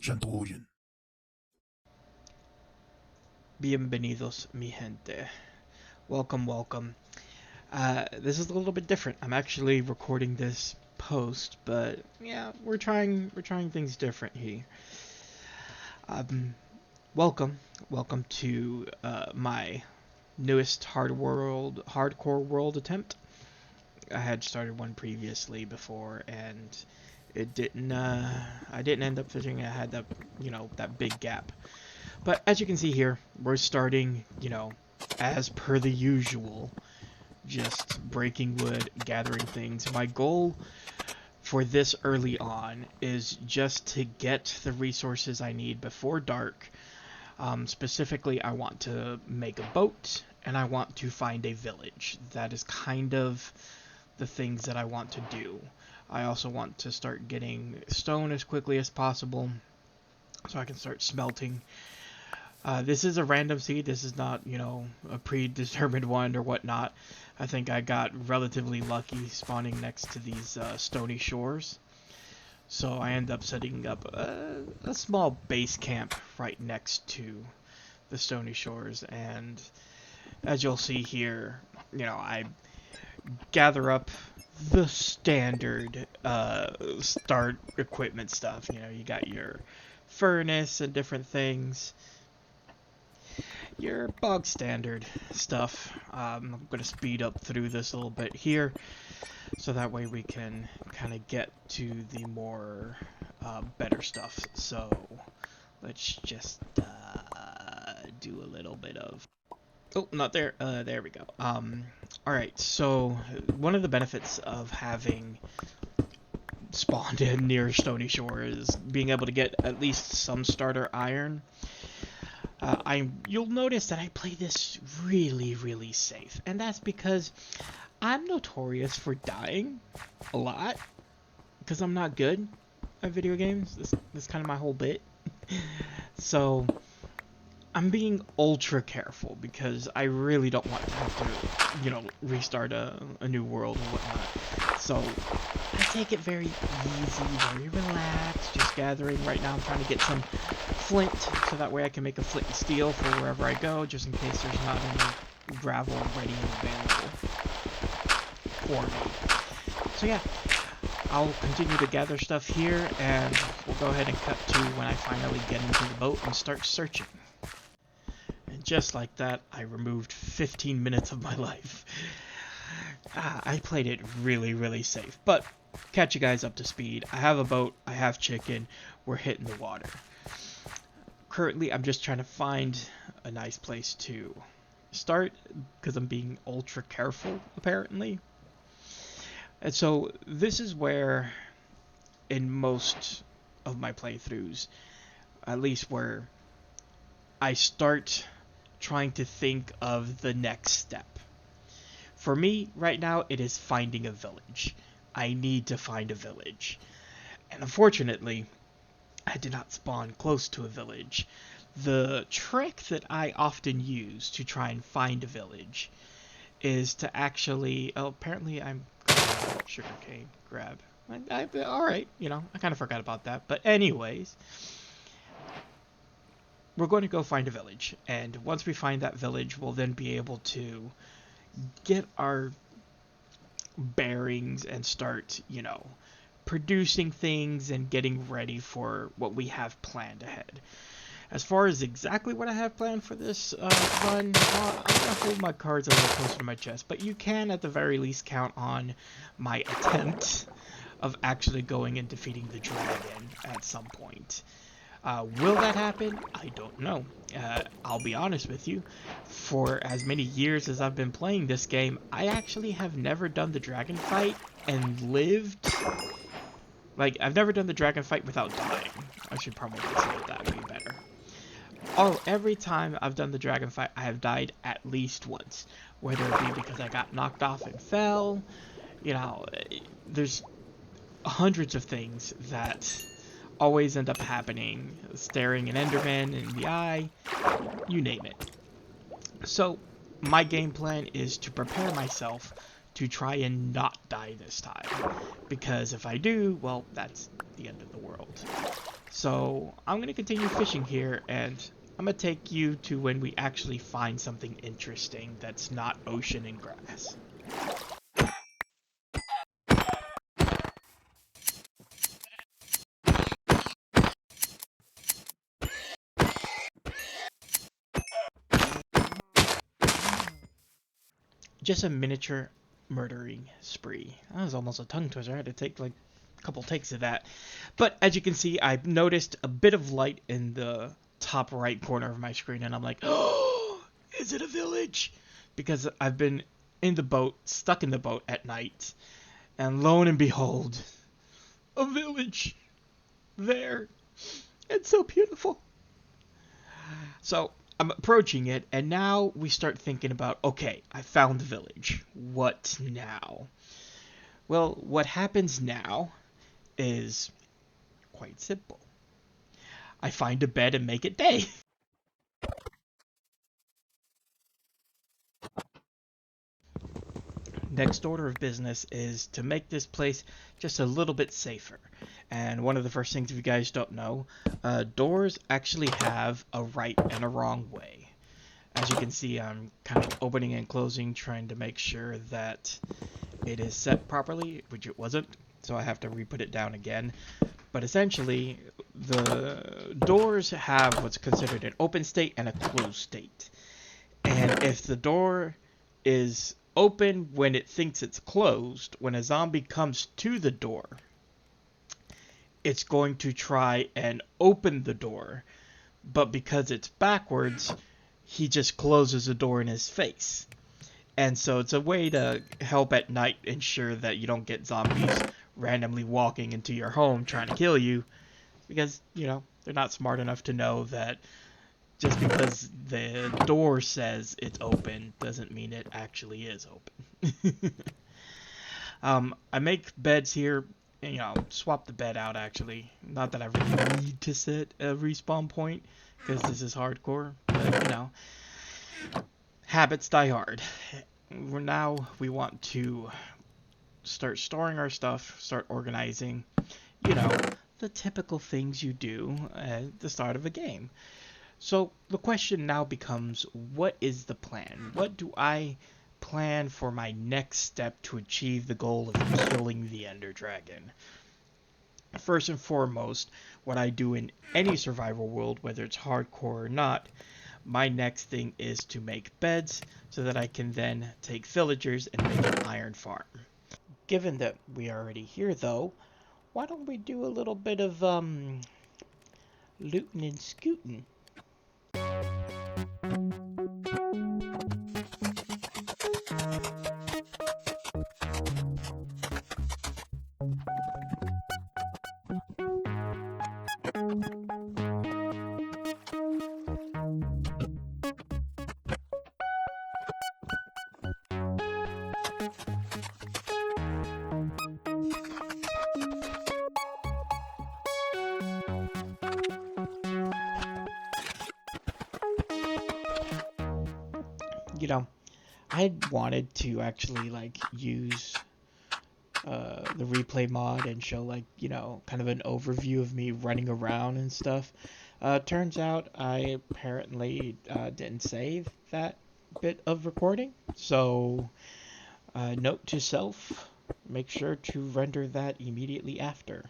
Shantogen. Bienvenidos, mi gente. Welcome, welcome. This is a little bit different. I'm actually recording this post, but yeah, we're trying things different here. Um, welcome to my newest hardcore world attempt. I had started one previously before, and it didn't. I didn't end up finishing. I had that big gap. But as you can see here, we're starting, as per the usual, just breaking wood, gathering things. My goal for this early on is just to get the resources I need before dark. Specifically, I want to make a boat, and I want to find a village. That is kind of the things that I want to do. I also want to start getting stone as quickly as possible, so I can start smelting. This is a random seed. This is not, a predetermined one or whatnot. I think I got relatively lucky spawning next to these stony shores. So I end up setting up a small base camp right next to the stony shores. And as you'll see here, I gather up the standard start equipment stuff. You got your furnace and different things, your bog standard stuff. I'm going to speed up through this a little bit here, so that way we can kind of get to the more better stuff. So let's just do a little bit of... Oh, not there. There we go. Alright, so one of the benefits of having spawned in near Stony Shore is being able to get at least some starter iron. You'll notice that I play this really safe, and that's because I'm notorious for dying a lot because I'm not good at video games. This kind of my whole bit. So I'm being ultra careful because I really don't want to have to, restart a new world and whatnot. So I take it very easy, very relaxed, just gathering. Right now I'm trying to get some flint, so that way I can make a flint and steel for wherever I go, just in case there's not any gravel ready and available for me. So yeah, I'll continue to gather stuff here, and we'll go ahead and cut to when I finally get into the boat and start searching. And just like that, I removed 15 minutes of my life. I played it really safe, but catch you guys up to speed. I have a boat, I have chicken, we're hitting the water. Currently, I'm just trying to find a nice place to start because I'm being ultra careful, apparently. And so this is where, in most of my playthroughs, at least where I start trying to think of the next step. For me, right now, it is finding a village. I need to find a village. And unfortunately, I did not spawn close to a village. The trick that I often use to try and find a village is to actually... Oh, apparently I'm going to sugarcane grab. Alright, I kind of forgot about that. But anyways, we're going to go find a village. And once we find that village, we'll then be able to get our bearings and start, producing things and getting ready for what we have planned ahead. As far as exactly what I have planned for this run, I'm going to hold my cards a little closer to my chest, but you can at the very least count on my attempt of actually going and defeating the dragon at some point. Will that happen? I don't know. I'll be honest with you. For as many years as I've been playing this game, I actually have never done the dragon fight and lived. Like, I've never done the dragon fight without dying. I should probably say it that way better. Every time I've done the dragon fight, I have died at least once. Whether it be because I got knocked off and fell. There's hundreds of things that always end up happening. Staring an Enderman in the eye, you name it. So, my game plan is to prepare myself to try and not die this time. Because if I do, well, that's the end of the world. So So I'm going to continue fishing here, and I'm going to take you to when we actually find something interesting that's not ocean and grass. Just a miniature murdering spree. That was almost a tongue twister. I had to take like a couple takes of that. But as you can see, I've noticed a bit of light in the top right corner of my screen, and I'm like, oh, is it a village? Because I've been in the boat, stuck in the boat at night, and lo and behold, a village there. It's so beautiful. So I'm approaching it, and now we start thinking about, okay, I found the village. What now? Well, what happens now is quite simple. I find a bed and make it day. Next order of business is to make this place just a little bit safer. And one of the first things, if you guys don't know, doors actually have a right and a wrong way. As you can see, I'm kind of opening and closing, trying to make sure that it is set properly, which it wasn't, so I have to re-put it down again. But essentially, the doors have what's considered an open state and a closed state. And if the door is open when it thinks it's closed, when a zombie comes to the door, it's going to try and open the door. But because it's backwards, he just closes the door in his face. And so it's a way to help at night ensure that you don't get zombies randomly walking into your home trying to kill you. Because, you know, they're not smart enough to know that just because the door says it's open doesn't mean it actually is open. I make beds here, and, you know, swap the bed out actually. Not that I really need to set a respawn point, because this is hardcore, but, you know, habits die hard. We want to start storing our stuff, start organizing, you know, the typical things you do at the start of a game. So the question now becomes, what is the plan? What do I plan for my next step to achieve the goal of killing the Ender Dragon? First and foremost, what I do in any survival world, whether it's hardcore or not, my next thing is to make beds so that I can then take villagers and make an iron farm. Given that we are already here though, why don't we do a little bit of looting and scooting? You know, I had wanted to actually like use the replay mod and show like, you know, kind of an overview of me running around and stuff. Turns out I apparently didn't save that bit of recording, so note to self, make sure to render that immediately after.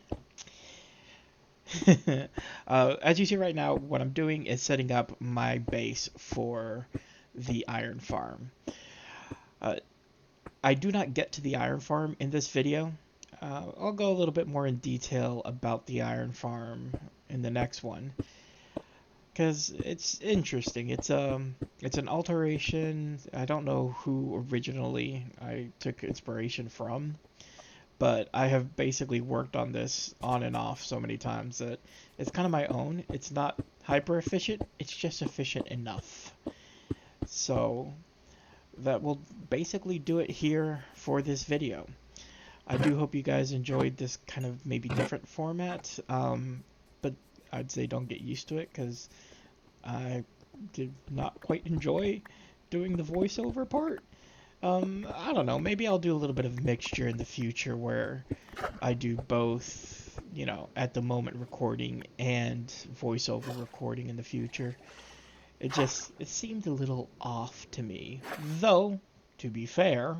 As you see right now, what I'm doing is setting up my base for the iron farm. I do not get to the iron farm in this video. I'll go a little bit more in detail about the iron farm in the next one, because it's interesting. It's an alteration. I don't know who originally I took inspiration from, but I have basically worked on this on and off so many times that it's kind of my own. It's not hyper efficient, it's just efficient enough. So that will basically do it here for this video. I do hope you guys enjoyed this kind of maybe different format, but I'd say don't get used to it, because I did not quite enjoy doing the voiceover part. I don't know. Maybe I'll do a little bit of mixture in the future where I do both, at the moment recording and voiceover recording in the future. It seemed a little off to me. Though, to be fair,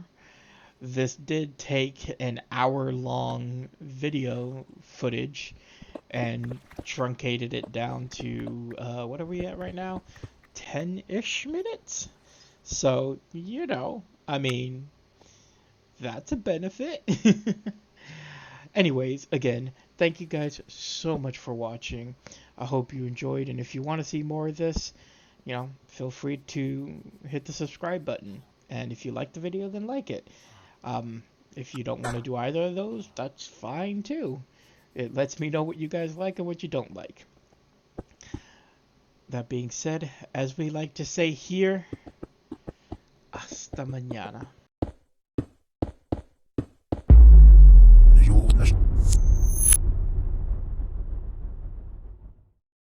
this did take an hour-long video footage and truncated it down to, what are we at right now? 10-ish minutes? So, I mean, that's a benefit. Anyways, again, thank you guys so much for watching. I hope you enjoyed, and if you want to see more of this, feel free to hit the subscribe button. And if you like the video, then like it. If you don't want to do either of those, that's fine too. It lets me know what you guys like and what you don't like. That being said, as we like to say here, hasta mañana.